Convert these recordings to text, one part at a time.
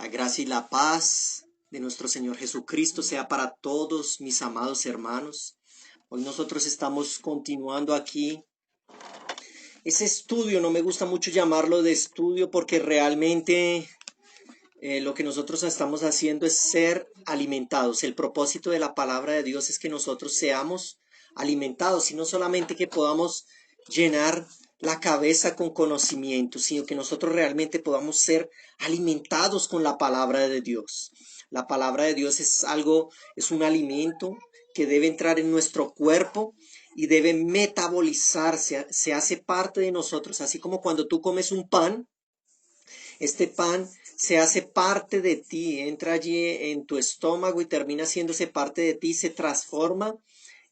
La gracia y la paz de nuestro Señor Jesucristo sea para todos mis amados hermanos. Hoy nosotros estamos continuando aquí ese estudio. No me gusta mucho llamarlo de estudio porque realmente lo que nosotros estamos haciendo es ser alimentados. El propósito de la palabra de Dios es que nosotros seamos alimentados y no solamente que podamos llenar la cabeza con conocimiento, sino que nosotros realmente podamos ser alimentados con la palabra de Dios. La palabra de Dios es algo, es un alimento que debe entrar en nuestro cuerpo y debe metabolizarse, se hace parte de nosotros, así como cuando tú comes un pan, este pan se hace parte de ti, entra allí en tu estómago y termina haciéndose parte de ti, se transforma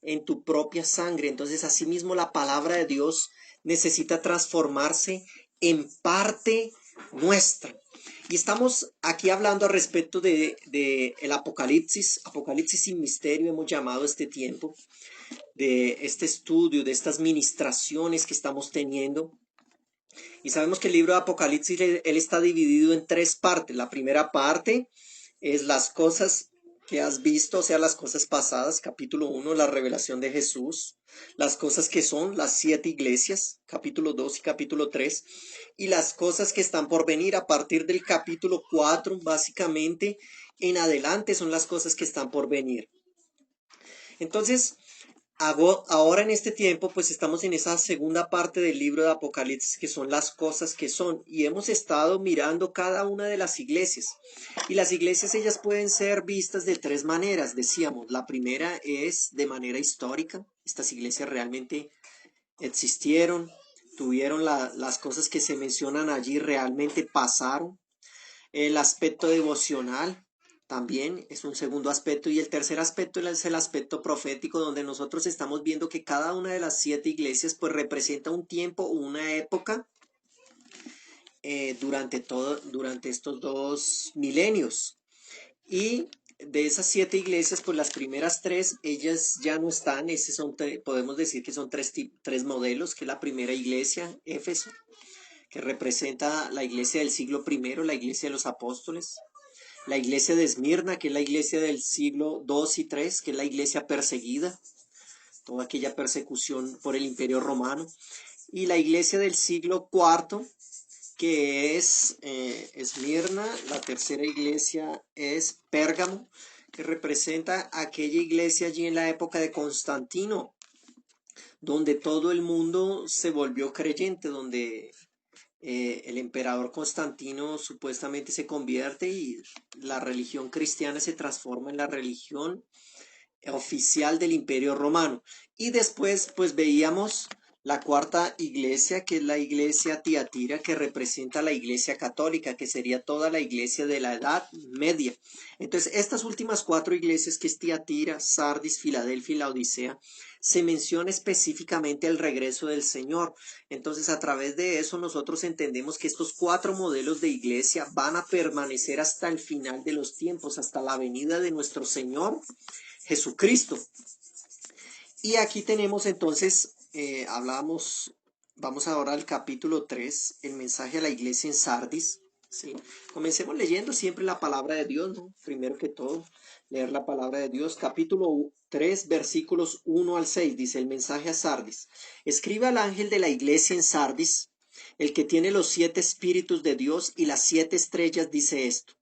en tu propia sangre. Entonces, asimismo, la palabra de Dios necesita transformarse en parte nuestra. Y estamos aquí hablando al respecto de el Apocalipsis, Apocalipsis sin misterio hemos llamado este tiempo, de este estudio, de estas ministraciones que estamos teniendo. Y sabemos que el libro de Apocalipsis, él está dividido en tres partes. La primera parte es las cosas que has visto, o sea, las cosas pasadas, capítulo 1, la revelación de Jesús, las cosas que son las 7 iglesias, capítulo 2 y capítulo 3, y las cosas que están por venir a partir del capítulo 4, básicamente en adelante son las cosas que están por venir. Entonces, ahora en este tiempo, pues estamos en esa segunda parte del libro de Apocalipsis, que son las cosas que son, y hemos estado mirando cada una de las iglesias. Y las iglesias, ellas pueden ser vistas de tres maneras, decíamos. La primera es de manera histórica. Estas iglesias realmente existieron, tuvieron las cosas que se mencionan allí, realmente pasaron. El aspecto devocional también es un segundo aspecto, y el tercer aspecto es el aspecto profético, donde nosotros estamos viendo que cada una de las 7 iglesias pues representa un tiempo o una época durante estos 2 milenios. Y de esas 7 iglesias, pues las primeras 3, ellas ya no están. Podemos decir que son tres modelos, que es la primera iglesia, Éfeso, que representa la iglesia del siglo I, la iglesia de los apóstoles. La iglesia de Esmirna, que es la iglesia del siglo II y III, que es la iglesia perseguida, toda aquella persecución por el Imperio Romano. Y la iglesia del siglo IV, que es Esmirna. La tercera iglesia es Pérgamo, que representa aquella iglesia allí en la época de Constantino, donde todo el mundo se volvió creyente, donde el emperador Constantino supuestamente se convierte y la religión cristiana se transforma en la religión oficial del Imperio Romano. Y después pues veíamos la cuarta iglesia, que es la iglesia Tiatira, que representa la iglesia católica, que sería toda la iglesia de la Edad Media. Entonces, estas últimas 4 iglesias, que es Tiatira, Sardis, Filadelfia y la Odisea, se menciona específicamente el regreso del Señor. Entonces, a través de eso nosotros entendemos que estos 4 modelos de iglesia van a permanecer hasta el final de los tiempos, hasta la venida de nuestro Señor Jesucristo. Y aquí tenemos entonces, vamos ahora al capítulo 3, el mensaje a la iglesia en Sardis. ¿Sí? Comencemos leyendo siempre la palabra de Dios, ¿no? Primero que todo, leer la palabra de Dios. Capítulo 3, versículos 1 al 6, dice el mensaje a Sardis. Escribe al ángel de la iglesia en Sardis, el que tiene los 7 espíritus de Dios y las 7 estrellas, dice esto.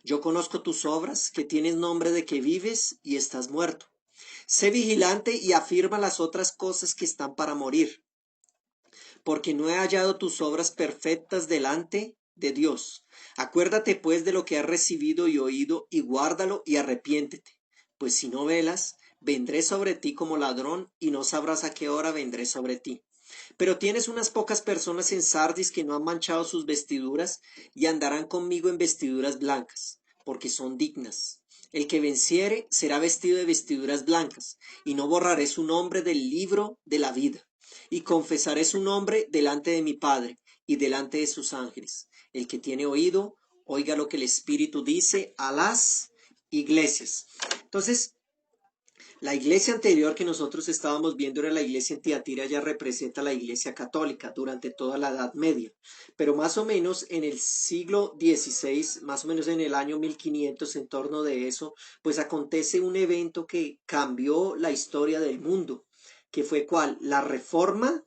Yo conozco tus obras, que tienes nombre de que vives y estás muerto. Sé vigilante y afirma las otras cosas que están para morir, porque no he hallado tus obras perfectas delante de Dios. Acuérdate pues de lo que has recibido y oído, y guárdalo y arrepiéntete. Pues si no velas, vendré sobre ti como ladrón, y no sabrás a qué hora vendré sobre ti. Pero tienes unas pocas personas en Sardis que no han manchado sus vestiduras, y andarán conmigo en vestiduras blancas, porque son dignas. El que venciere será vestido de vestiduras blancas, y no borraré su nombre del libro de la vida, y confesaré su nombre delante de mi Padre y delante de sus ángeles. El que tiene oído, oiga lo que el Espíritu dice a las iglesias. Entonces, La iglesia anterior que nosotros estábamos viendo era la iglesia en Tiatira, ya representa la iglesia católica durante toda la Edad Media. Pero más o menos en el siglo XVI, más o menos en el año 1500, en torno de eso, pues acontece un evento que cambió la historia del mundo, que fue ¿cuál? La Reforma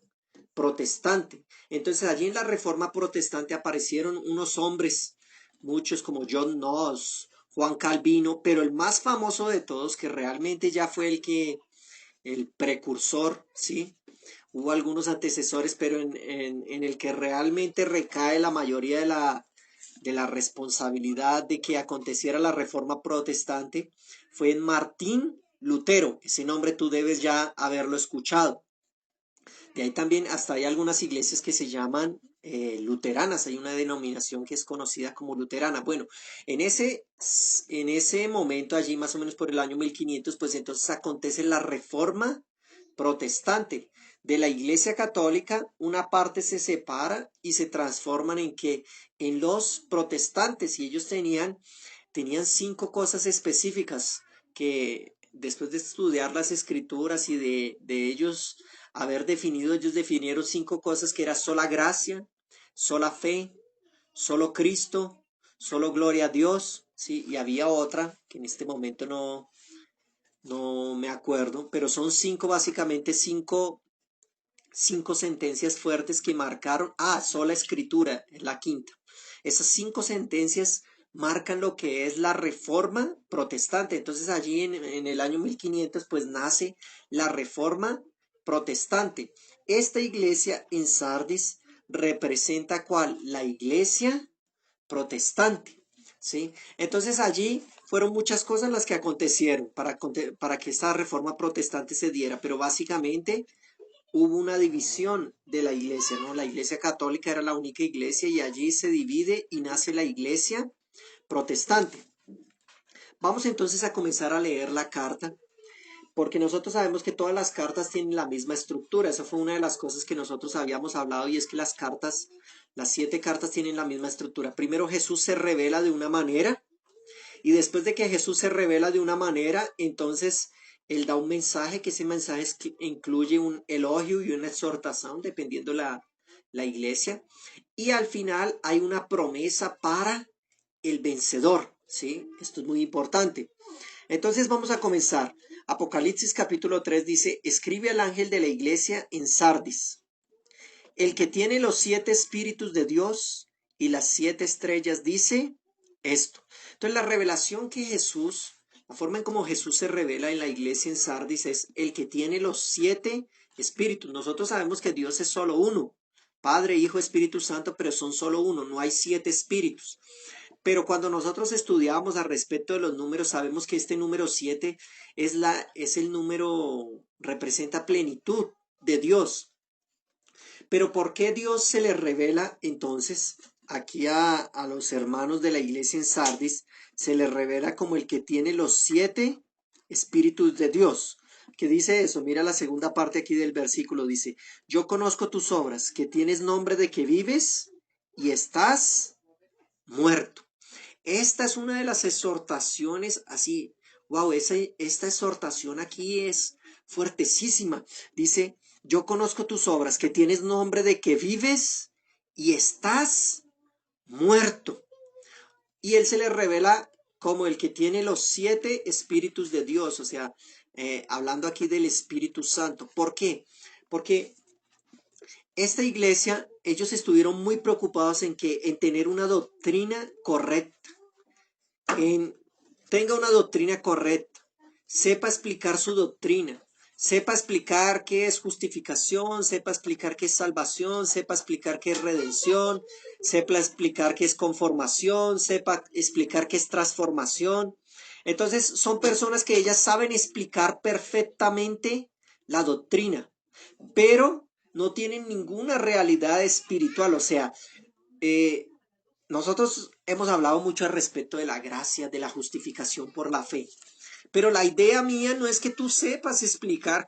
Protestante. Entonces allí en la Reforma Protestante aparecieron unos hombres, muchos como John Knox, Juan Calvino, pero el más famoso de todos, que realmente ya fue el precursor, ¿sí? Hubo algunos antecesores, pero en el que realmente recae la mayoría de la responsabilidad de que aconteciera la Reforma Protestante, fue en Martín Lutero. Ese nombre tú debes ya haberlo escuchado. De ahí también hasta hay algunas iglesias que se llaman luteranas, hay una denominación que es conocida como luterana. Bueno, en ese momento, allí más o menos por el año 1500, pues entonces acontece la reforma protestante de la iglesia católica. Una parte se separa y se transforman en que en los protestantes, y ellos tenían 5 cosas específicas que después de estudiar las escrituras y de ellos haber definido, ellos definieron 5 cosas que era sola gracia, sola fe, solo Cristo, solo gloria a Dios, ¿sí? Y había otra que en este momento no me acuerdo, pero son 5, básicamente 5 sentencias fuertes que marcaron, sola escritura, es la quinta. Esas 5 sentencias marcan lo que es la reforma protestante. Entonces allí en el año 1500 pues nace la reforma protestante. Esta iglesia en Sardis representa ¿cuál? La iglesia protestante, ¿sí? Entonces allí fueron muchas cosas las que acontecieron para que esta reforma protestante se diera, pero básicamente hubo una división de la iglesia, ¿no? La iglesia católica era la única iglesia y allí se divide y nace la iglesia protestante. Vamos entonces a comenzar a leer la carta, porque nosotros sabemos que todas las cartas tienen la misma estructura. Esa fue una de las cosas que nosotros habíamos hablado, y es que las 7 cartas tienen la misma estructura. Primero Jesús se revela de una manera, y después de que Jesús se revela de una manera, entonces Él da un mensaje, que ese mensaje incluye un elogio y una exhortación, dependiendo la iglesia. Y al final hay una promesa para el vencedor, ¿sí? Esto es muy importante. Entonces vamos a comenzar. Apocalipsis capítulo 3 dice: escribe al ángel de la iglesia en Sardis, el que tiene los 7 espíritus de Dios y las 7 estrellas, dice esto. Entonces la revelación que Jesús, la forma en cómo Jesús se revela en la iglesia en Sardis, es el que tiene los 7 espíritus. Nosotros sabemos que Dios es solo uno, Padre, Hijo, Espíritu Santo, pero son solo uno, no hay 7 espíritus. Pero cuando nosotros estudiamos al respecto de los números, sabemos que este número 7 es el número, representa plenitud de Dios. Pero ¿por qué Dios se le revela entonces aquí a los hermanos de la iglesia en Sardis? Se les revela como el que tiene los 7 espíritus de Dios. ¿Qué dice eso? Mira la segunda parte aquí del versículo. Dice: yo conozco tus obras, que tienes nombre de que vives y estás muerto. Esta es una de las exhortaciones así. Wow, esta exhortación aquí es fuertesísima. Dice: yo conozco tus obras, que tienes nombre de que vives y estás muerto. Y él se le revela como el que tiene los 7 espíritus de Dios, o sea, hablando aquí del Espíritu Santo. ¿Por qué? Porque esta iglesia, ellos estuvieron muy preocupados en tener una doctrina correcta, tenga una doctrina correcta, sepa explicar su doctrina, sepa explicar qué es justificación, sepa explicar qué es salvación, sepa explicar qué es redención, sepa explicar qué es conformación, sepa explicar qué es transformación. Entonces son personas que ellas saben explicar perfectamente la doctrina, pero no tienen ninguna realidad espiritual. O sea, eh, nosotros hemos hablado mucho al respecto de la gracia, de la justificación por la fe, pero la idea mía no es que tú sepas explicar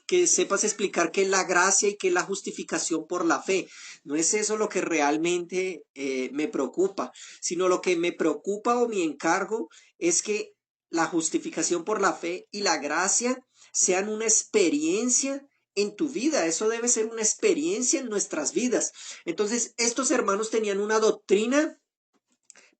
qué es la gracia y qué es la justificación por la fe. No es eso lo que realmente me preocupa, sino lo que me preocupa o mi encargo es que la justificación por la fe y la gracia sean una experiencia en tu vida. Eso debe ser una experiencia en nuestras vidas. Entonces, estos hermanos tenían una doctrina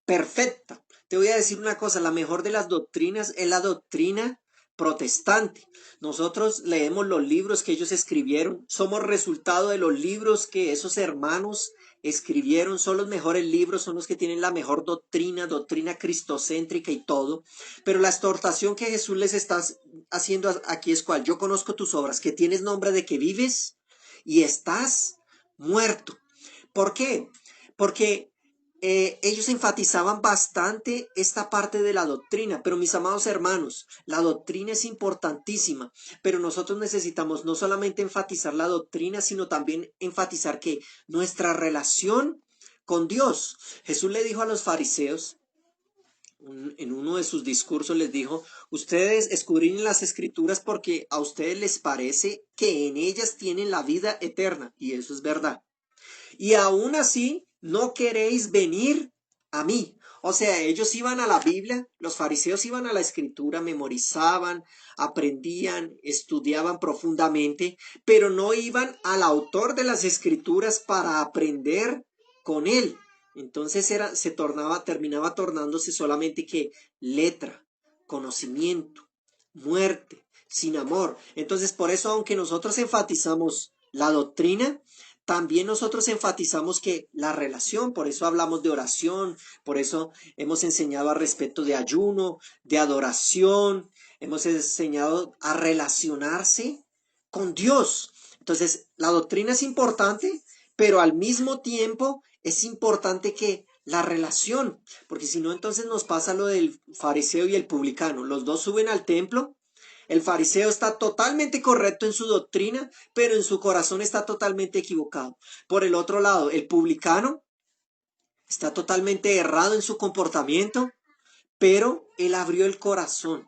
perfecta. Te voy a decir una cosa, la mejor de las doctrinas es la doctrina protestante. Nosotros leemos los libros que ellos escribieron, somos resultado de los libros que esos hermanos escribieron, son los mejores libros, son los que tienen la mejor doctrina, doctrina cristocéntrica y todo, pero la exhortación que Jesús les está haciendo aquí es cuál: yo conozco tus obras, que tienes nombre de que vives y estás muerto. ¿Por qué? Porque ellos enfatizaban bastante esta parte de la doctrina, pero mis amados hermanos, la doctrina es importantísima, pero nosotros necesitamos no solamente enfatizar la doctrina, sino también enfatizar que nuestra relación con Dios. Jesús le dijo a los fariseos, en uno de sus discursos les dijo: ustedes escudriñen las escrituras porque a ustedes les parece que en ellas tienen la vida eterna, y eso es verdad. Y aún así no queréis venir a mí. O sea, ellos iban a la Biblia, los fariseos iban a la escritura, memorizaban, aprendían, estudiaban profundamente, pero no iban al autor de las escrituras para aprender con él. Entonces terminaba tornándose solamente que letra, conocimiento, muerte, sin amor. Entonces, por eso, aunque nosotros enfatizamos la doctrina, también nosotros enfatizamos que la relación, por eso hablamos de oración, por eso hemos enseñado al respecto de ayuno, de adoración, hemos enseñado a relacionarse con Dios. Entonces, la doctrina es importante, pero al mismo tiempo es importante que la relación, porque si no, entonces nos pasa lo del fariseo y el publicano. Los dos suben al templo. El fariseo está totalmente correcto en su doctrina, pero en su corazón está totalmente equivocado. Por el otro lado, el publicano está totalmente errado en su comportamiento, pero él abrió el corazón.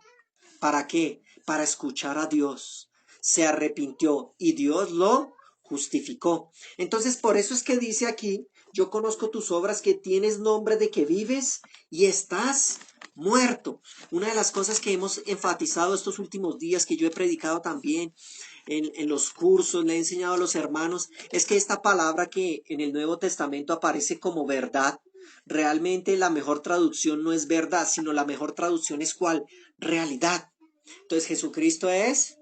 ¿Para qué? Para escuchar a Dios. Se arrepintió y Dios lo justificó. Entonces, por eso es que dice aquí: yo conozco tus obras, que tienes nombre de que vives y estás muerto. Una de las cosas que hemos enfatizado estos últimos días, que yo he predicado también en los cursos, le he enseñado a los hermanos, es que esta palabra que en el Nuevo Testamento aparece como verdad, realmente la mejor traducción no es verdad, sino la mejor traducción es ¿cuál? Realidad. Entonces Jesucristo es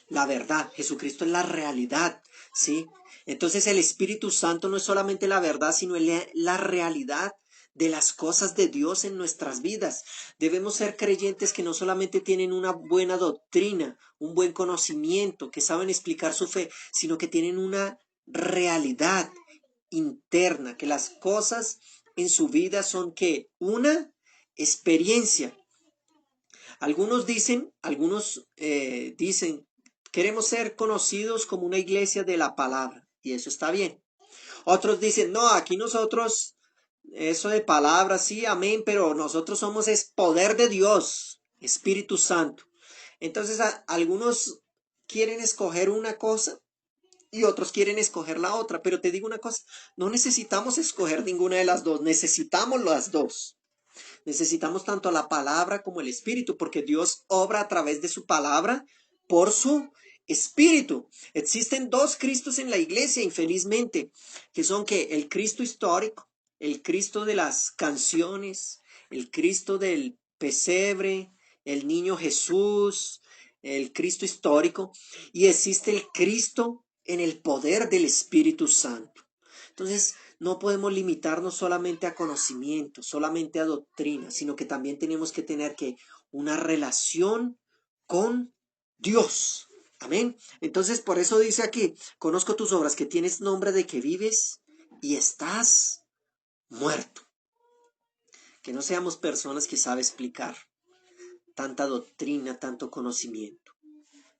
la verdad, Jesucristo es la realidad, ¿sí? Entonces el Espíritu Santo no es solamente la verdad, sino la realidad de las cosas de Dios en nuestras vidas. Debemos ser creyentes que no solamente tienen una buena doctrina, un buen conocimiento, que saben explicar su fe, sino que tienen una realidad interna, que las cosas en su vida son que una experiencia. Algunos dicen, queremos ser conocidos como una iglesia de la palabra, y eso está bien. Otros dicen, no, aquí nosotros, eso de palabra, sí, amén, pero nosotros somos es poder de Dios, Espíritu Santo. Entonces, algunos quieren escoger una cosa y otros quieren escoger la otra, pero te digo una cosa, no necesitamos escoger ninguna de las dos, necesitamos las dos. Necesitamos tanto la palabra como el espíritu, porque Dios obra a través de su palabra por su espíritu. Existen dos Cristos en la iglesia, infelizmente, que son que el Cristo histórico, el Cristo de las canciones, el Cristo del pesebre, el niño Jesús, el Cristo histórico, y existe el Cristo en el poder del Espíritu Santo. Entonces, no podemos limitarnos solamente a conocimiento, solamente a doctrina, sino que también tenemos que tener una relación con Dios. Amén. Entonces, por eso dice aquí: conozco tus obras, que tienes nombre de que vives y estás muerto. Que no seamos personas que saben explicar tanta doctrina, tanto conocimiento.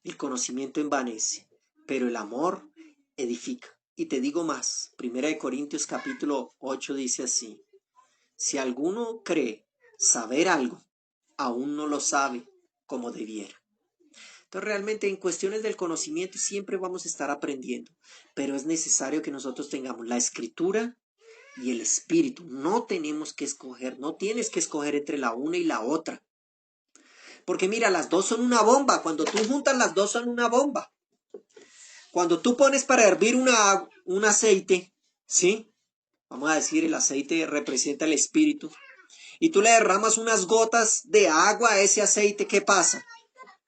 El conocimiento envanece, pero el amor edifica. Y te digo más, 1 Corintios capítulo 8 dice así: si alguno cree saber algo, aún no lo sabe como debiera. Entonces, realmente en cuestiones del conocimiento siempre vamos a estar aprendiendo, pero es necesario que nosotros tengamos la escritura y el espíritu. No tenemos que escoger, no tienes que escoger entre la una y la otra. Porque mira, las dos son una bomba. Cuando tú juntas las dos son una bomba. Cuando tú pones para hervir un aceite, ¿sí? Vamos a decir, el aceite representa el espíritu. Y tú le derramas unas gotas de agua a ese aceite, ¿qué pasa?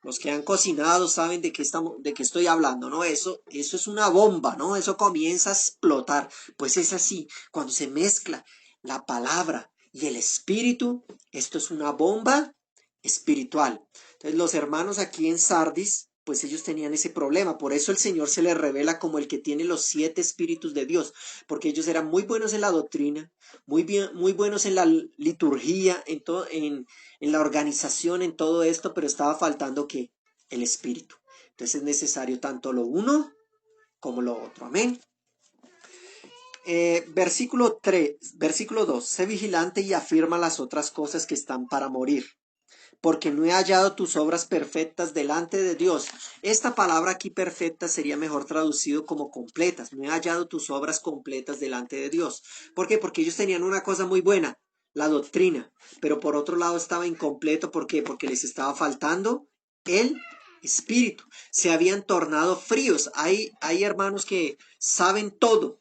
Los que han cocinado saben de qué estoy hablando, ¿no? Eso es una bomba, ¿no? Eso comienza a explotar. Pues es así, cuando se mezcla la palabra y el espíritu, esto es una bomba espiritual. Entonces los hermanos aquí en Sardis, pues ellos tenían ese problema. Por eso el Señor se les revela como el que tiene los 7 espíritus de Dios, porque ellos eran muy buenos en la doctrina, muy buenos en la liturgia, en la organización, en todo esto, pero estaba faltando ¿qué? El espíritu. Entonces es necesario tanto lo uno como lo otro. Amén. Versículo 3, versículo 2. Sé vigilante y afirma las otras cosas que están para morir, porque no he hallado tus obras perfectas delante de Dios. Esta palabra aquí perfecta sería mejor traducido como completas. No he hallado tus obras completas delante de Dios. ¿Por qué? Porque ellos tenían una cosa muy buena, la doctrina, pero por otro lado estaba incompleto. ¿Por qué? Porque les estaba faltando el espíritu. Se habían tornado fríos. Hay hermanos que saben todo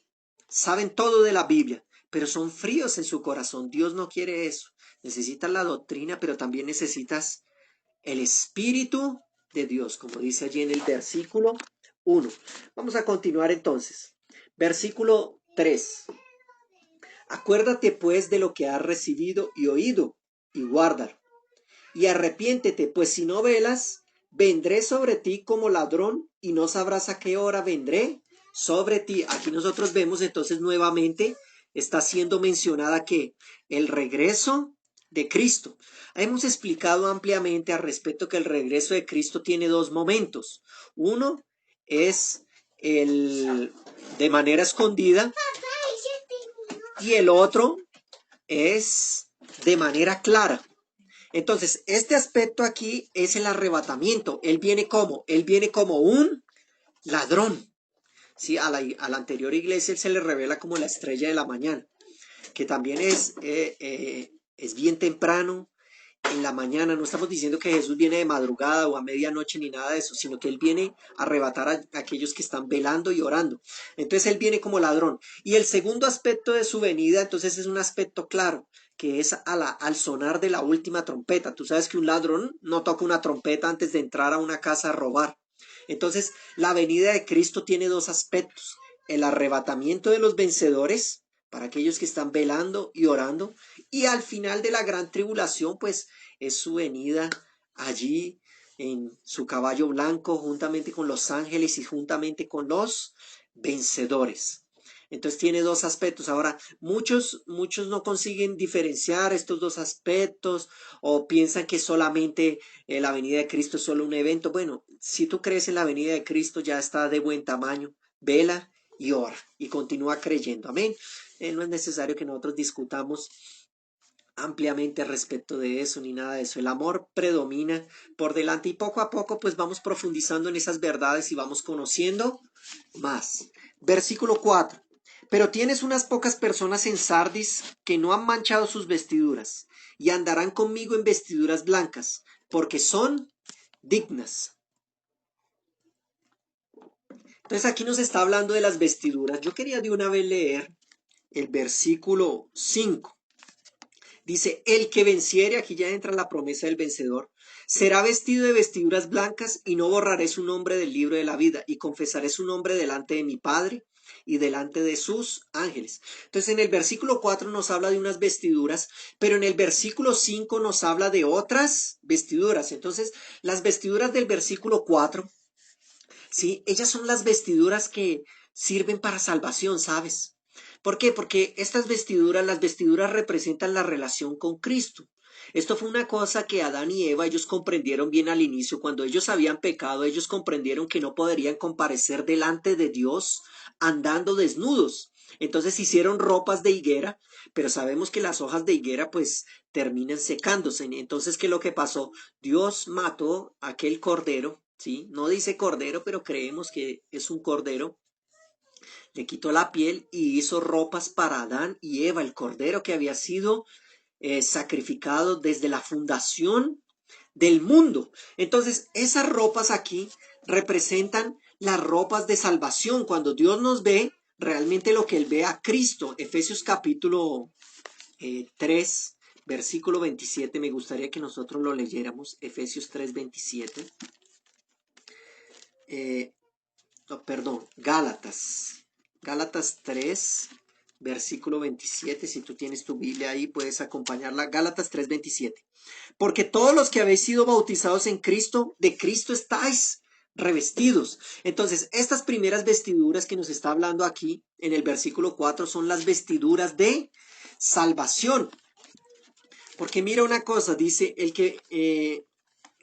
de la Biblia, pero son fríos en su corazón. Dios no quiere eso. Necesitas la doctrina, pero también necesitas el Espíritu de Dios, como dice allí en el versículo 1. Vamos a continuar entonces. Versículo 3. Acuérdate pues de lo que has recibido y oído, y guárdalo. Y arrepiéntete, pues si no velas, vendré sobre ti como ladrón, y no sabrás a qué hora vendré sobre ti. Aquí nosotros vemos entonces nuevamente, está siendo mencionada que el regreso de Cristo. Hemos explicado ampliamente al respecto que el regreso de Cristo tiene dos momentos. Uno es el de manera escondida y el otro es de manera clara. Entonces, este aspecto aquí es el arrebatamiento. Él viene como un ladrón. Sí, a la anterior iglesia él se le revela como la estrella de la mañana, que también es bien temprano, en la mañana. No estamos diciendo que Jesús viene de madrugada o a medianoche ni nada de eso, sino que Él viene a arrebatar a aquellos que están velando y orando. Entonces Él viene como ladrón. Y el segundo aspecto de su venida, entonces es un aspecto claro, que es al sonar de la última trompeta. Tú sabes que un ladrón no toca una trompeta antes de entrar a una casa a robar. Entonces la venida de Cristo tiene dos aspectos: el arrebatamiento de los vencedores, para aquellos que están velando y orando, y al final de la gran tribulación, pues es su venida allí en su caballo blanco, juntamente con los ángeles y juntamente con los vencedores. Entonces tiene dos aspectos. Ahora, muchos no consiguen diferenciar estos dos aspectos o piensan que solamente la venida de Cristo es solo un evento. Bueno, si tú crees en la venida de Cristo, ya está de buen tamaño. Vela y ora y continúa creyendo. Amén. No es necesario que nosotros discutamos ampliamente respecto de eso ni nada de eso. El amor predomina por delante y poco a poco pues vamos profundizando en esas verdades y vamos conociendo más. Versículo 4. Pero tienes unas pocas personas en Sardis que no han manchado sus vestiduras y andarán conmigo en vestiduras blancas, porque son dignas. Entonces aquí nos está hablando de las vestiduras. Yo quería de una vez leer el versículo 5. Dice, el que venciere, aquí ya entra la promesa del vencedor, será vestido de vestiduras blancas y no borraré su nombre del libro de la vida y confesaré su nombre delante de mi Padre y delante de sus ángeles. Entonces en el versículo 4 nos habla de unas vestiduras, pero en el versículo 5 nos habla de otras vestiduras. Entonces las vestiduras del versículo 4, ¿sí? Ellas son las vestiduras que sirven para salvación, ¿sabes? ¿Por qué? Porque estas vestiduras, las vestiduras representan la relación con Cristo. Esto fue una cosa que Adán y Eva, ellos comprendieron bien al inicio. Cuando ellos habían pecado, ellos comprendieron que no podrían comparecer delante de Dios andando desnudos. Entonces hicieron ropas de higuera, pero sabemos que las hojas de higuera pues terminan secándose. Entonces, ¿qué es lo que pasó? Dios mató a aquel cordero, ¿sí? No dice cordero, pero creemos que es un cordero. Le quitó la piel y hizo ropas para Adán y Eva, el cordero que había sido sacrificado desde la fundación del mundo. Entonces, esas ropas aquí representan las ropas de salvación. Cuando Dios nos ve, realmente lo que Él ve a Cristo. Efesios capítulo 3, versículo 27, me gustaría que nosotros lo leyéramos. Efesios 3, 27. Perdón, Gálatas 3, versículo 27. Si tú tienes tu Biblia ahí, puedes acompañarla. Gálatas 3, 27. Porque todos los que habéis sido bautizados en Cristo, de Cristo estáis revestidos. Entonces, estas primeras vestiduras que nos está hablando aquí en el versículo 4 son las vestiduras de salvación. Porque mira una cosa, dice el que,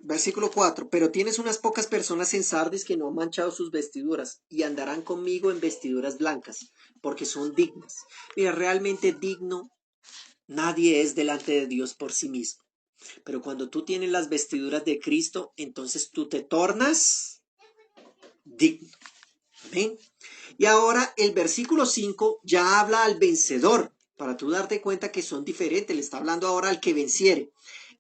versículo 4, pero tienes unas pocas personas en Sardis que no han manchado sus vestiduras y andarán conmigo en vestiduras blancas, porque son dignas. Mira, realmente digno nadie es delante de Dios por sí mismo. Pero cuando tú tienes las vestiduras de Cristo, entonces tú te tornas digno. Amén. Y ahora el versículo 5 ya habla al vencedor, para tú darte cuenta que son diferentes. Le está hablando ahora al que venciere.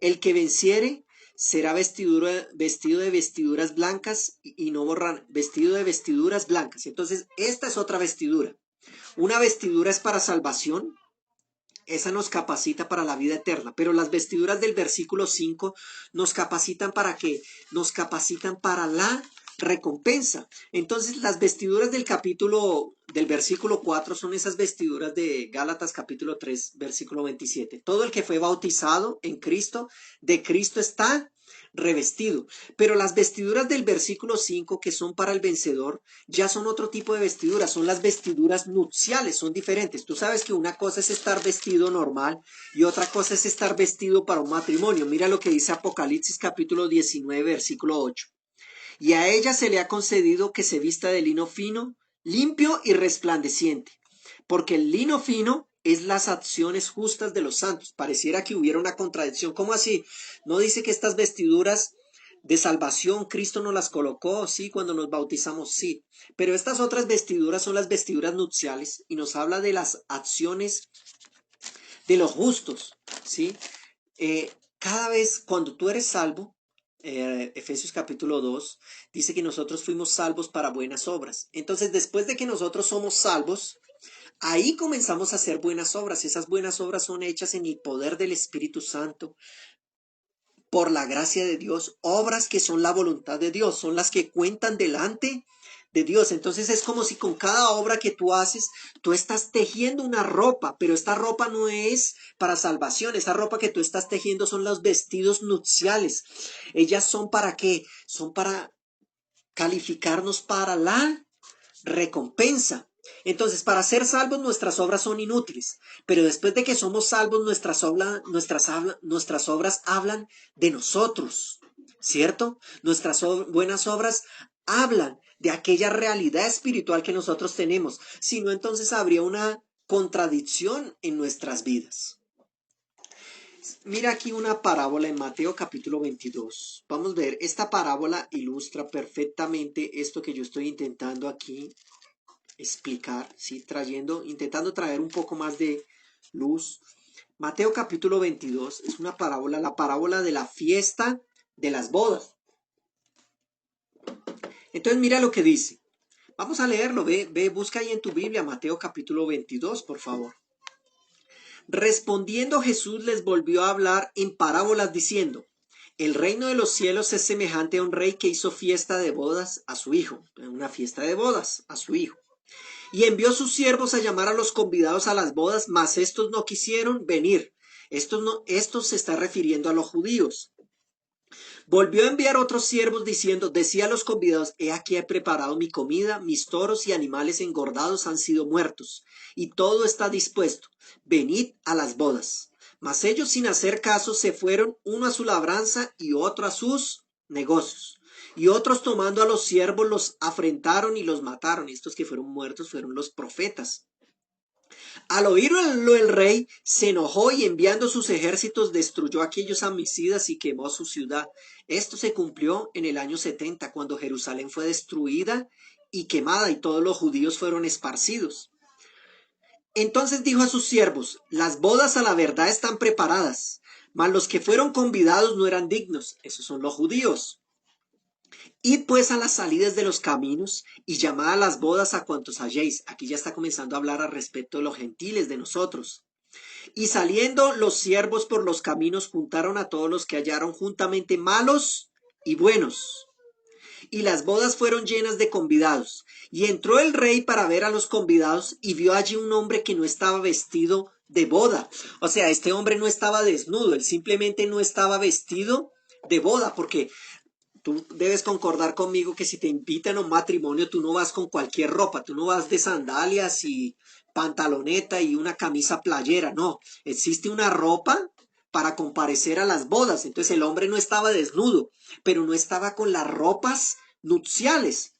El que venciere será vestido de vestiduras blancas y no borran, vestido de vestiduras blancas. Entonces, esta es otra vestidura. Una vestidura es para salvación. Esa nos capacita para la vida eterna, pero las vestiduras del versículo 5 nos capacitan para qué? Nos capacitan para la recompensa. Entonces, las vestiduras del versículo 4 son esas vestiduras de Gálatas capítulo 3, versículo 27. Todo el que fue bautizado en Cristo, de Cristo está revestido. Pero las vestiduras del versículo 5, que son para el vencedor, ya son otro tipo de vestiduras, son las vestiduras nupciales, son diferentes. Tú sabes que una cosa es estar vestido normal y otra cosa es estar vestido para un matrimonio. Mira lo que dice Apocalipsis capítulo 19, versículo 8. Y a ella se le ha concedido que se vista de lino fino, limpio y resplandeciente, porque el lino fino es las acciones justas de los santos. Pareciera que hubiera una contradicción. ¿Cómo así? ¿No dice que estas vestiduras de salvación Cristo nos las colocó? Sí, cuando nos bautizamos, sí. Pero estas otras vestiduras son las vestiduras nupciales y nos habla de las acciones de los justos, ¿sí? Cada vez cuando tú eres salvo, Efesios capítulo 2, dice que nosotros fuimos salvos para buenas obras. Entonces, después de que nosotros somos salvos, ahí comenzamos a hacer buenas obras. Esas buenas obras son hechas en el poder del Espíritu Santo, por la gracia de Dios, obras que son la voluntad de Dios, son las que cuentan delante de Dios. Entonces es como si con cada obra que tú haces, tú estás tejiendo una ropa, pero esta ropa no es para salvación. Esa ropa que tú estás tejiendo son los vestidos nupciales. Ellas son para qué? Son para calificarnos para la recompensa. Entonces, para ser salvos nuestras obras son inútiles, pero después de que somos salvos nuestras obras hablan de nosotros, ¿cierto? Nuestras buenas obras hablan de aquella realidad espiritual que nosotros tenemos. Si no, entonces habría una contradicción en nuestras vidas. Mira aquí una parábola en Mateo capítulo 22. Vamos a ver, esta parábola ilustra perfectamente esto que yo estoy intentando aquí explicar, ¿sí? Intentando traer un poco más de luz. Mateo capítulo 22 es una parábola, la parábola de la fiesta de las bodas. Entonces mira lo que dice. Vamos a leerlo, busca ahí en tu Biblia Mateo capítulo 22, por favor. Respondiendo Jesús les volvió a hablar en parábolas diciendo: el reino de los cielos es semejante a un rey que hizo fiesta de bodas a su hijo, una fiesta de bodas a su hijo. Y envió sus siervos a llamar a los convidados a las bodas, mas estos no quisieron venir. Estos se está refiriendo a los judíos. Volvió a enviar otros siervos diciendo: decía a los convidados: he aquí he preparado mi comida, mis toros y animales engordados han sido muertos, y todo está dispuesto. Venid a las bodas. Mas ellos, sin hacer caso, se fueron, uno a su labranza y otro a sus negocios. Y otros, tomando a los siervos, los afrentaron y los mataron. Estos que fueron muertos fueron los profetas. Al oírlo el rey se enojó y enviando sus ejércitos destruyó a aquellos homicidas y quemó su ciudad. Esto se cumplió en el año 70, cuando Jerusalén fue destruida y quemada y todos los judíos fueron esparcidos. Entonces dijo a sus siervos: las bodas a la verdad están preparadas, Mas los que fueron convidados no eran dignos, esos son los judíos. Id pues a las salidas de los caminos y llamad a las bodas a cuantos halléis. Aquí ya está comenzando a hablar al respecto de los gentiles, de nosotros. Y saliendo los siervos por los caminos juntaron a todos los que hallaron juntamente, malos y buenos. Y las bodas fueron llenas de convidados. Y entró el rey para ver a los convidados y vio allí un hombre que no estaba vestido de boda. O sea, este hombre no estaba desnudo, él simplemente no estaba vestido de boda, porque tú debes concordar conmigo que si te invitan a un matrimonio, tú no vas con cualquier ropa, tú no vas de sandalias y pantaloneta y una camisa playera, no, existe una ropa para comparecer a las bodas. Entonces el hombre no estaba desnudo, pero no estaba con las ropas nupciales.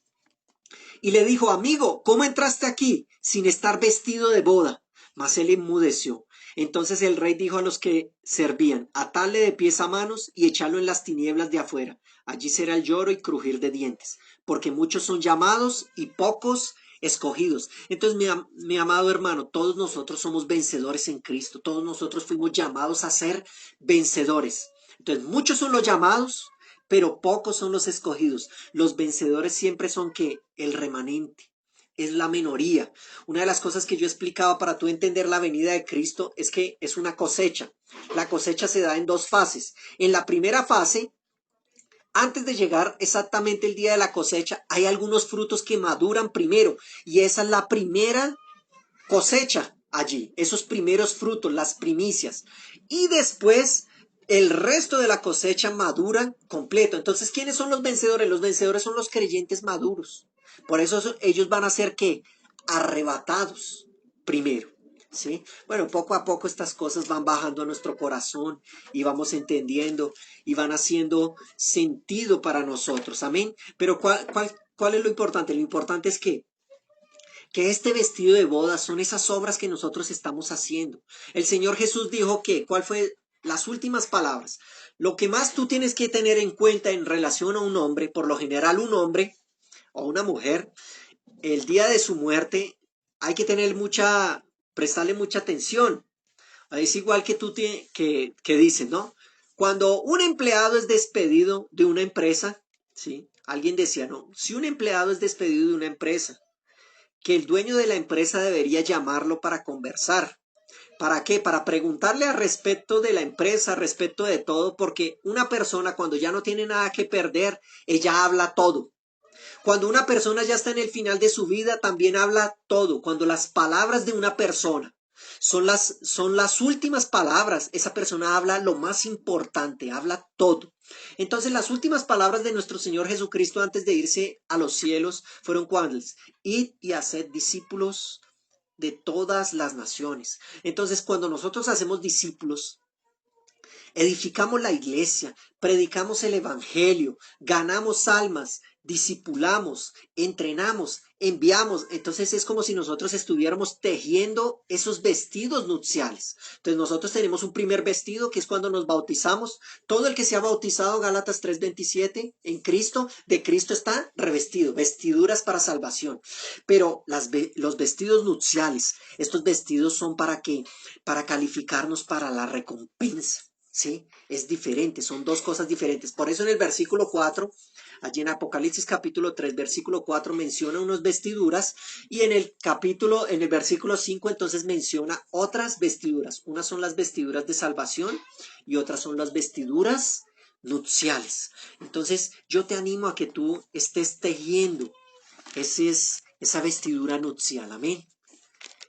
Y le dijo, amigo, ¿cómo entraste aquí sin estar vestido de boda? Mas él enmudeció. Entonces el rey dijo a los que servían, atadle de pies a manos y echadlo en las tinieblas de afuera. Allí será el lloro y crujir de dientes, porque muchos son llamados y pocos escogidos. Entonces, mi amado hermano, todos nosotros somos vencedores en Cristo. Todos nosotros fuimos llamados a ser vencedores. Entonces, muchos son los llamados, pero pocos son los escogidos. Los vencedores siempre son que el remanente, es la minoría. Una de las cosas que yo explicaba para tú entender la venida de Cristo es que es una cosecha. La cosecha se da en dos fases. En la primera fase, antes de llegar exactamente el día de la cosecha, hay algunos frutos que maduran primero y esa es la primera cosecha allí, esos primeros frutos, las primicias. Y después el resto de la cosecha madura completo. Entonces, ¿quiénes son los vencedores? Los vencedores son los creyentes maduros. Por eso ellos van a ser ¿qué? Arrebatados primero. ¿Sí? Bueno, poco a poco estas cosas van bajando a nuestro corazón y vamos entendiendo y van haciendo sentido para nosotros. Amén. Pero ¿cuál es lo importante? Lo importante es que este vestido de boda son esas obras que nosotros estamos haciendo. El Señor Jesús dijo que, ¿cuál fue las últimas palabras? Lo que más tú tienes que tener en cuenta en relación a un hombre, por lo general un hombre o una mujer, el día de su muerte hay que tener prestarle mucha atención. Es igual que que dices, ¿no? Cuando un empleado es despedido de una empresa, ¿sí? Alguien decía, no, si un empleado es despedido de una empresa, que el dueño de la empresa debería llamarlo para conversar. ¿Para qué? Para preguntarle al respecto de la empresa, respecto de todo, porque una persona cuando ya no tiene nada que perder, ella habla todo. Cuando una persona ya está en el final de su vida, también habla todo. Cuando las palabras de una persona son las últimas palabras, esa persona habla lo más importante, habla todo. Entonces las últimas palabras de nuestro Señor Jesucristo antes de irse a los cielos fueron cuáles: id y haced discípulos de todas las naciones. Entonces cuando nosotros hacemos discípulos, edificamos la iglesia, predicamos el evangelio, ganamos almas, discipulamos, entrenamos, enviamos. Entonces es como si nosotros estuviéramos tejiendo esos vestidos nupciales. Entonces nosotros tenemos un primer vestido que es cuando nos bautizamos. Todo el que se ha bautizado, Gálatas 3:27, en Cristo, de Cristo está revestido, vestiduras para salvación. Pero los vestidos nupciales, estos vestidos son para calificarnos para la recompensa. ¿Sí? Es diferente, son dos cosas diferentes. Por eso en el versículo 4, allí en Apocalipsis capítulo 3, versículo 4 menciona unas vestiduras y en el versículo 5 entonces menciona otras vestiduras. Unas son las vestiduras de salvación y otras son las vestiduras nupciales. Entonces yo te animo a que tú estés tejiendo esa vestidura nupcial, amén.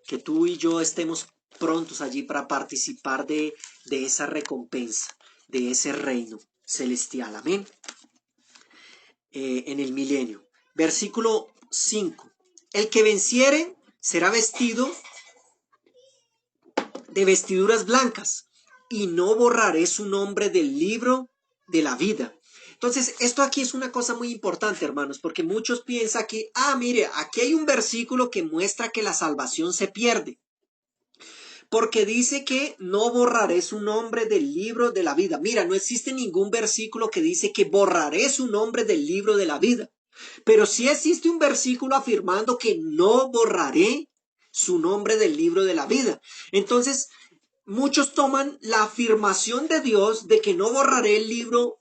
Que tú y yo estemos prontos allí para participar de esa recompensa, de ese reino celestial. Amén. En el milenio. Versículo 5. El que venciere será vestido de vestiduras blancas y no borraré su nombre del libro de la vida. Entonces, esto aquí es una cosa muy importante, hermanos, porque muchos piensan que, mire, aquí hay un versículo que muestra que la salvación se pierde. Porque dice que no borraré su nombre del libro de la vida. Mira, no existe ningún versículo que dice que borraré su nombre del libro de la vida. Pero sí existe un versículo afirmando que no borraré su nombre del libro de la vida. Entonces, muchos toman la afirmación de Dios de que no borraré el libro,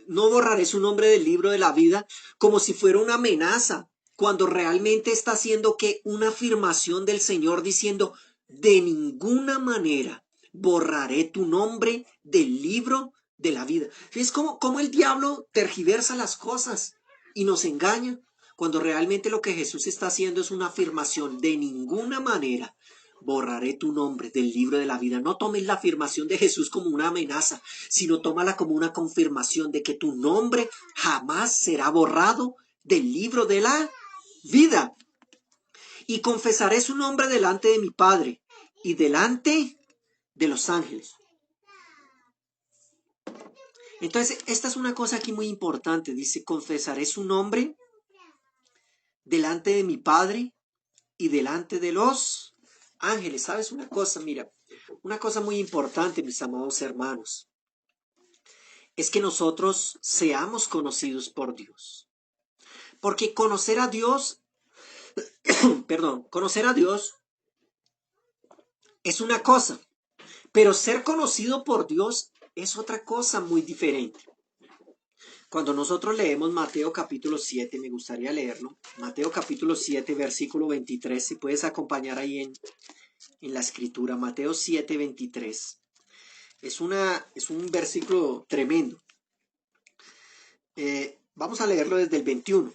no borraré su nombre del libro de la vida como si fuera una amenaza, cuando realmente está haciendo que una afirmación del Señor diciendo, de ninguna manera borraré tu nombre del libro de la vida. Es como el diablo tergiversa las cosas y nos engaña, cuando realmente lo que Jesús está haciendo es una afirmación, de ninguna manera borraré tu nombre del libro de la vida. No tomes la afirmación de Jesús como una amenaza, sino tómala como una confirmación de que tu nombre jamás será borrado del libro de la vida. Y confesaré su nombre delante de mi Padre y delante de los ángeles. Entonces, esta es una cosa aquí muy importante. Dice, confesaré su nombre delante de mi Padre y delante de los ángeles. ¿Sabes una cosa? Mira, una cosa muy importante, mis amados hermanos, es que nosotros seamos conocidos por Dios. Porque conocer a Dios, conocer a Dios es una cosa, pero ser conocido por Dios es otra cosa muy diferente. Cuando nosotros leemos Mateo capítulo 7, me gustaría leerlo, Mateo capítulo 7, versículo 23, si puedes acompañar ahí en la escritura, Mateo 7, 23. Es un versículo tremendo. Vamos a leerlo desde el 21.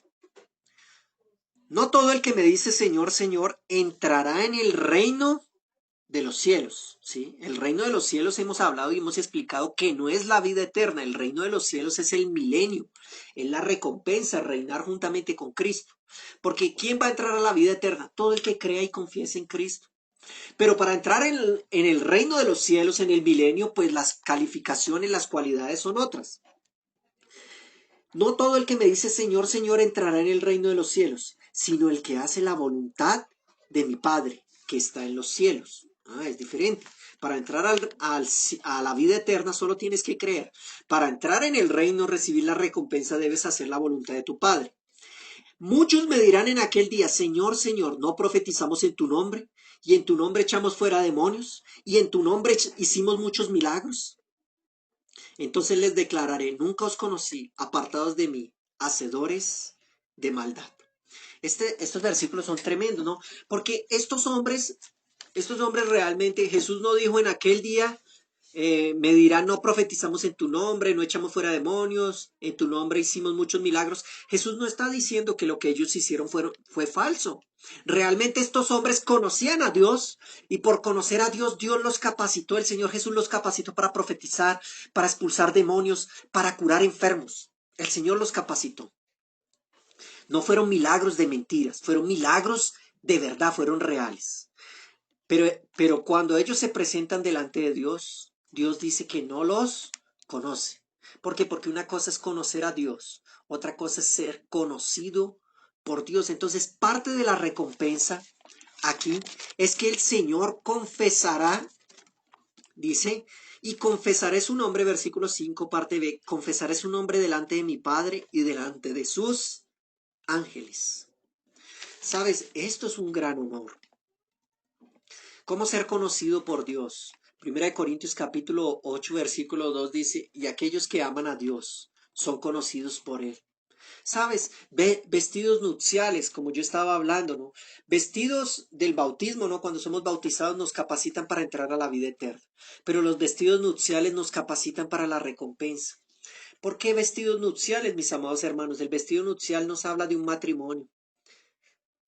No todo el que me dice Señor, Señor, entrará en el reino de los cielos, ¿sí? El reino de los cielos hemos hablado y hemos explicado que no es la vida eterna, el reino de los cielos es el milenio, es la recompensa, reinar juntamente con Cristo. Porque ¿quién va a entrar a la vida eterna? Todo el que crea y confiese en Cristo. Pero para entrar en el reino de los cielos, en el milenio, pues las calificaciones, las cualidades son otras. No todo el que me dice Señor, Señor entrará en el reino de los cielos, sino el que hace la voluntad de mi Padre que está en los cielos. Es diferente. Para entrar a la vida eterna solo tienes que creer. Para entrar en el reino, recibir la recompensa, debes hacer la voluntad de tu Padre. Muchos me dirán en aquel día, Señor, Señor, ¿no profetizamos en tu nombre? ¿Y en tu nombre echamos fuera demonios? ¿Y en tu nombre hicimos muchos milagros? Entonces les declararé, nunca os conocí, apartados de mí, hacedores de maldad. Estos versículos son tremendos, ¿no? Porque estos hombres realmente, Jesús no dijo en aquel día, me dirán, no profetizamos en tu nombre, no echamos fuera demonios, en tu nombre hicimos muchos milagros. Jesús no está diciendo que lo que ellos hicieron fue falso. Realmente estos hombres conocían a Dios y por conocer a Dios, Dios los capacitó, el Señor Jesús los capacitó para profetizar, para expulsar demonios, para curar enfermos. El Señor los capacitó. No fueron milagros de mentiras, fueron milagros de verdad, fueron reales. Pero cuando ellos se presentan delante de Dios, Dios dice que no los conoce. ¿Por qué? Porque una cosa es conocer a Dios, otra cosa es ser conocido por Dios. Entonces, parte de la recompensa aquí es que el Señor confesará, dice, y confesaré su nombre, versículo 5, parte B, confesaré su nombre delante de mi Padre y delante de sus ángeles. ¿Sabes? Esto es un gran honor. ¿Cómo ser conocido por Dios? Primera de Corintios capítulo 8, versículo 2 dice, y aquellos que aman a Dios son conocidos por Él. ¿Sabes? Vestidos nupciales, como yo estaba hablando, ¿no? Vestidos del bautismo, ¿no? Cuando somos bautizados nos capacitan para entrar a la vida eterna. Pero los vestidos nupciales nos capacitan para la recompensa. ¿Por qué vestidos nupciales, mis amados hermanos? El vestido nupcial nos habla de un matrimonio.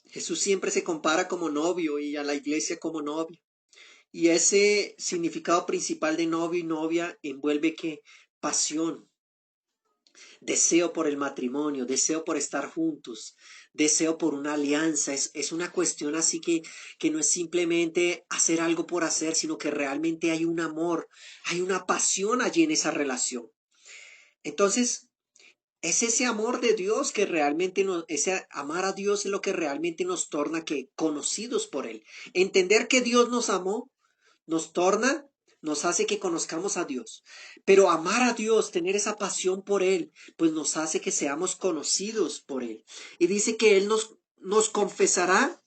Jesús siempre se compara como novio y a la iglesia como novia. Y ese significado principal de novio y novia envuelve que pasión, deseo por el matrimonio, deseo por estar juntos, deseo por una alianza. Es una cuestión así que no es simplemente hacer algo por hacer, sino que realmente hay un amor, hay una pasión allí en esa relación. Entonces, es ese amor de Dios que realmente ese amar a Dios es lo que realmente nos torna que conocidos por Él. Entender que Dios nos amó nos hace que conozcamos a Dios. Pero amar a Dios, tener esa pasión por Él, pues nos hace que seamos conocidos por Él. Y dice que Él nos confesará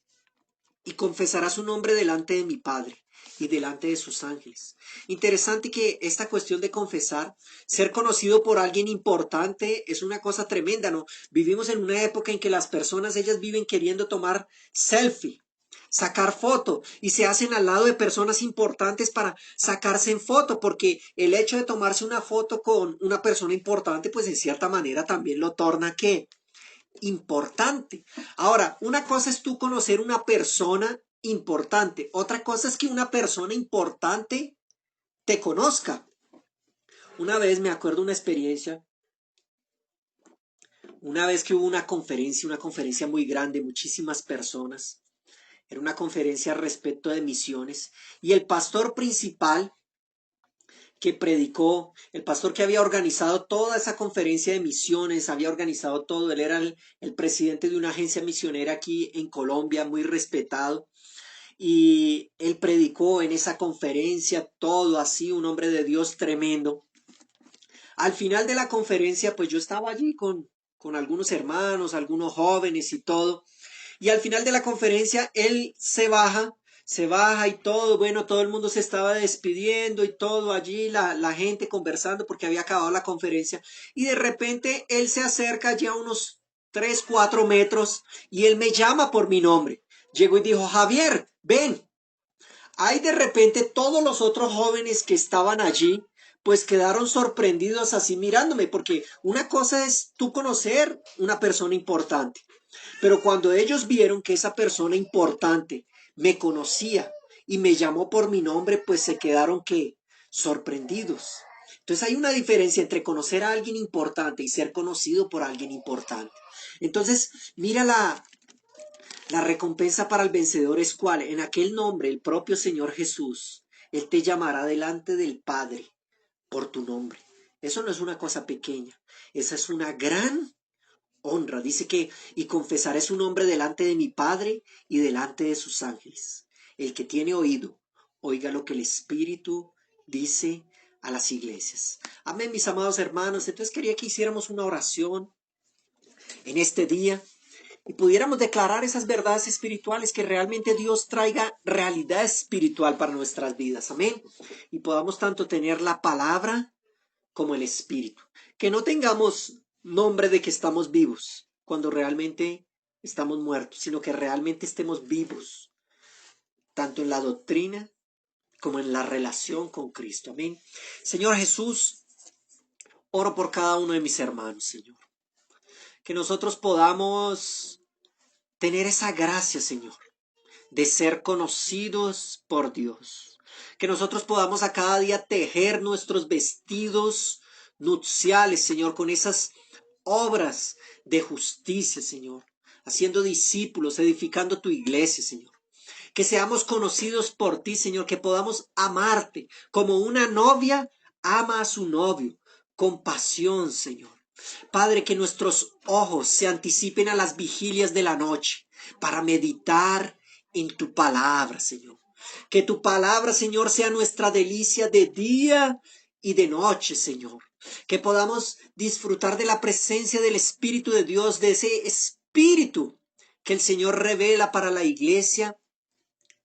y confesará su nombre delante de mi Padre y delante de sus ángeles. Interesante que esta cuestión de confesar, ser conocido por alguien importante es una cosa tremenda, ¿no? Vivimos en una época en que las personas, ellas viven queriendo tomar selfie, sacar foto y se hacen al lado de personas importantes para sacarse en foto, porque el hecho de tomarse una foto con una persona importante, pues en cierta manera también lo torna ¿qué? Importante. Ahora, una cosa es tú conocer una persona importante, otra cosa es que una persona importante te conozca. Una vez me acuerdo una experiencia, una vez que hubo una conferencia muy grande, muchísimas personas. Era una conferencia respecto de misiones y el pastor principal que predicó, el pastor que había organizado toda esa conferencia de misiones, había organizado todo, él era el presidente de una agencia misionera aquí en Colombia, muy respetado, y él predicó en esa conferencia todo así, un hombre de Dios tremendo. Al final de la conferencia, pues yo estaba allí con algunos hermanos, algunos jóvenes y todo, y al final de la conferencia él se baja y todo, bueno, todo el mundo se estaba despidiendo y todo allí, la gente conversando porque había acabado la conferencia. Y de repente él se acerca ya a unos 3, 4 metros y él me llama por mi nombre. Llegó y dijo, Javier, ven. Ahí de repente todos los otros jóvenes que estaban allí, pues quedaron sorprendidos así mirándome, porque una cosa es tú conocer una persona importante. Pero cuando ellos vieron que esa persona importante me conocía y me llamó por mi nombre, pues se quedaron que sorprendidos. Entonces hay una diferencia entre conocer a alguien importante y ser conocido por alguien importante. Entonces, mira la recompensa para el vencedor es cuál. En aquel nombre, el propio Señor Jesús, Él te llamará delante del Padre por tu nombre. Eso no es una cosa pequeña. Esa es una gran honra. Dice que, y confesaré su nombre delante de mi Padre y delante de sus ángeles. El que tiene oído, oiga lo que el Espíritu dice a las iglesias. Amén, mis amados hermanos. Entonces quería que hiciéramos una oración en este día y pudiéramos declarar esas verdades espirituales, que realmente Dios traiga realidad espiritual para nuestras vidas. Amén. Y podamos tanto tener la palabra como el Espíritu. Que no tengamos nombre de que estamos vivos cuando realmente estamos muertos, sino que realmente estemos vivos, tanto en la doctrina como en la relación con Cristo. Amén. Señor Jesús, oro por cada uno de mis hermanos, Señor. Que nosotros podamos tener esa gracia, Señor, de ser conocidos por Dios. Que nosotros podamos a cada día tejer nuestros vestidos nupciales, Señor, con esas obras de justicia, Señor, haciendo discípulos, edificando tu iglesia, Señor. Que seamos conocidos por ti, Señor, que podamos amarte como una novia ama a su novio, con pasión, Señor. Padre, que nuestros ojos se anticipen a las vigilias de la noche para meditar en tu palabra, Señor. Que tu palabra, Señor, sea nuestra delicia de día y de noche, Señor. Que podamos disfrutar de la presencia del Espíritu de Dios, de ese Espíritu que el Señor revela para la iglesia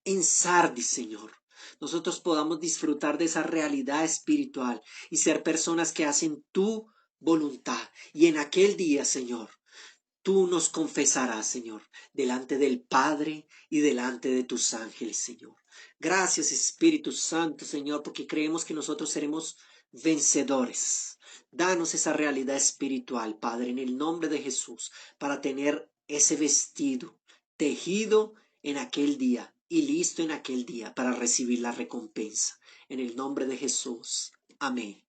en Sardis, Señor. Nosotros podamos disfrutar de esa realidad espiritual y ser personas que hacen tu voluntad. Y en aquel día, Señor, tú nos confesarás, Señor, delante del Padre y delante de tus ángeles, Señor. Gracias, Espíritu Santo, Señor, porque creemos que nosotros seremos vencedores. Danos esa realidad espiritual, Padre, en el nombre de Jesús, para tener ese vestido tejido en aquel día y listo en aquel día para recibir la recompensa. En el nombre de Jesús. Amén.